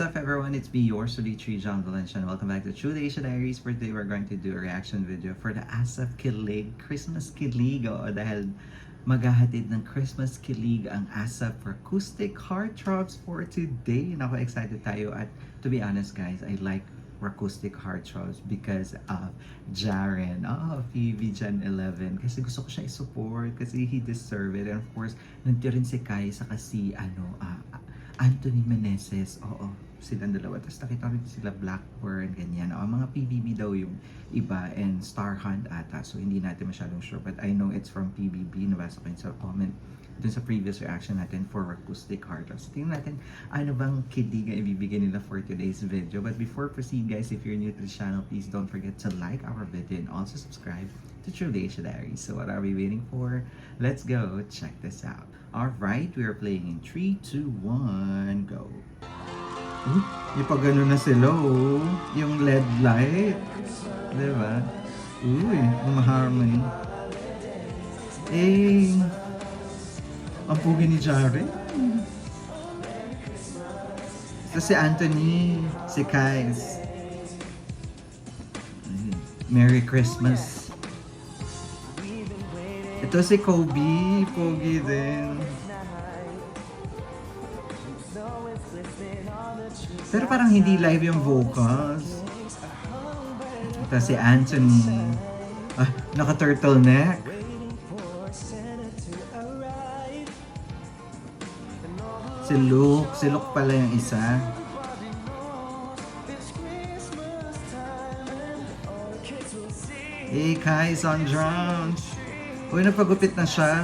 up everyone, it's me, yours truly, John Valencia, and welcome back to True Asia Diaries. For today, we're going to do a reaction video for the ASAP Kilig, Christmas Kilig. Dahil maghahatid ng Christmas Kilig ang ASAP for Acoustic Heartthrobs for today. Nako, excited tayo at to be honest guys, I like Acoustic Heartthrobs because of Jaren, Phoebe Gen 11. Kasi gusto ko siya i-support kasi he deserve it. And of course, nandiyo rin si Kai sa kasi Anthony Meneses, silang dalawa. Tapos nakita rin sila Blackburn, ganyan. Mga PBB daw yung iba and Star Hunt ata. So hindi natin masyadong sure. But I know it's from PBB. Nabasa ko yun sa comment dun sa previous reaction natin for Acoustic Heartthrobs. So tingnan natin ano bang kilig ang ibibigay nila for today's video. But before proceed guys, if you're new to the channel, please don't forget to like our video and also subscribe to True Asia Diaries. So what are we waiting for? Let's go check this out. Alright, we are playing in 3, 2, 1, go. Yung pag gano'n na sila, yung LED light. Diba? Yung harmony. Ang pugi ni Jaren. Ito si Anthony, si Kais. Merry Christmas. Ito si Kobe, pogi din. Pero parang hindi live yung vocals. Ito si Anthony. Naka-turtleneck. Si Luke pala yung isa. Kai is on drums. Napagupit na siya.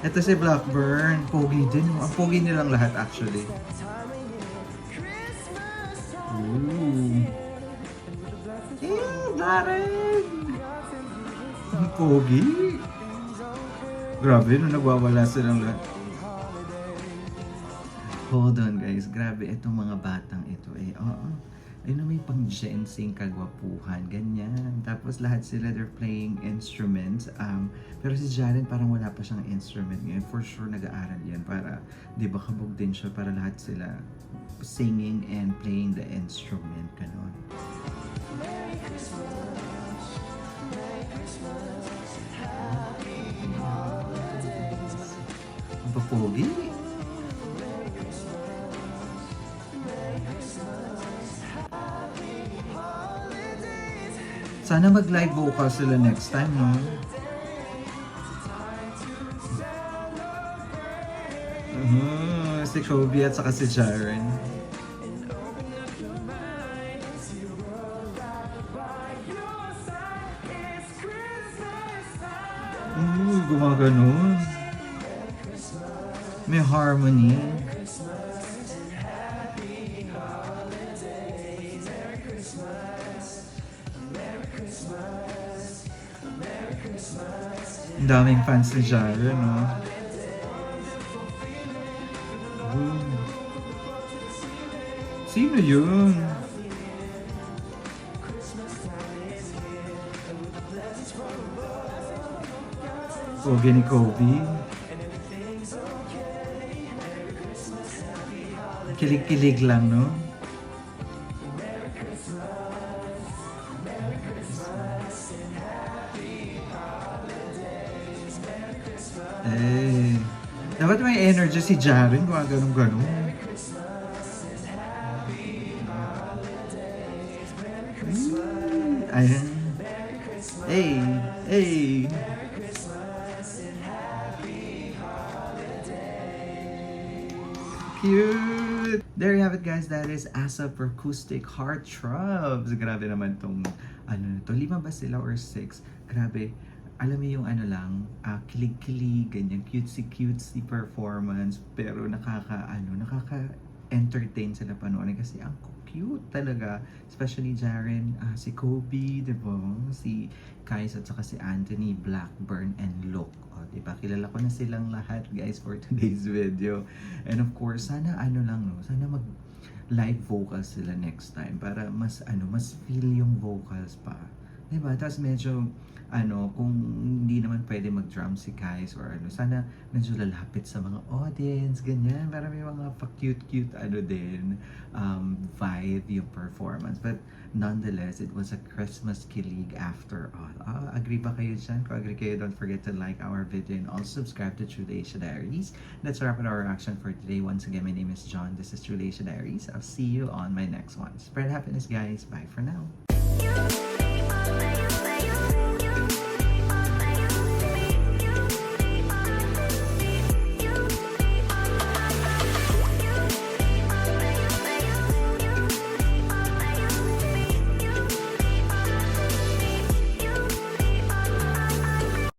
Ito si Blackburn. Pogi din. Ang pogi nilang lahat actually. Darren! Ang pogi. Grabe, nung nagwawala silang lahat. Hold on guys, grabe itong mga batang ito ayun, may pang Gensing kagwapuhan, ganyan. Tapos lahat sila, they're playing instruments. Pero si Jaren parang wala pa siyang instrument ngayon. For sure, nag-aaral yan para, di ba, kabog din siya para lahat sila singing and playing the instrument, ganon. Merry Christmas, Merry Christmas, Happy Holidays. Ang papogi. Sana mag-live vocal sila next time, no? Si Kobe at saka si Jaren. Gumaganon. May harmony. Ang daming fans ni Jaren, no? Sino yun? Pogi ni Kobe. Kilig-kilig lang, no? Dapat may energy si Jaren kung ganun-ganun. Ayan. Hey. Cute! There you have it guys, that is ASAP for Acoustic Heartthrobs. Grabe naman tong, 5 ba sila or 6? Grabe. Alam mo yung kilig-kilig, ganyan, cutesy performance, pero nakaka-entertain sila panoorin kasi ang cute talaga. Especially Jaren, si Kobe, diba? Si Kais at saka si Anthony, Blackburn, and Luke. Diba? Kilala ko na silang lahat guys for today's video. And of course, sana sana mag live vocals sila next time para mas feel yung vocals pa. Diba? Tapos medyo, kung hindi naman pwede mag-drum si Kais or sana medyo lalapit sa mga audience, ganyan. Para may mga pa-cute-cute, din, vibe yung performance. But nonetheless, it was a Christmas kilig after all. Agree ba kayo dyan? Kung agree kayo, don't forget to like our video and also subscribe to True Asia Diaries. Let's wrap up our reaction for today. Once again, my name is John. This is True Asia Diaries. I'll see you on my next one. Spread happiness, guys. Bye for now. You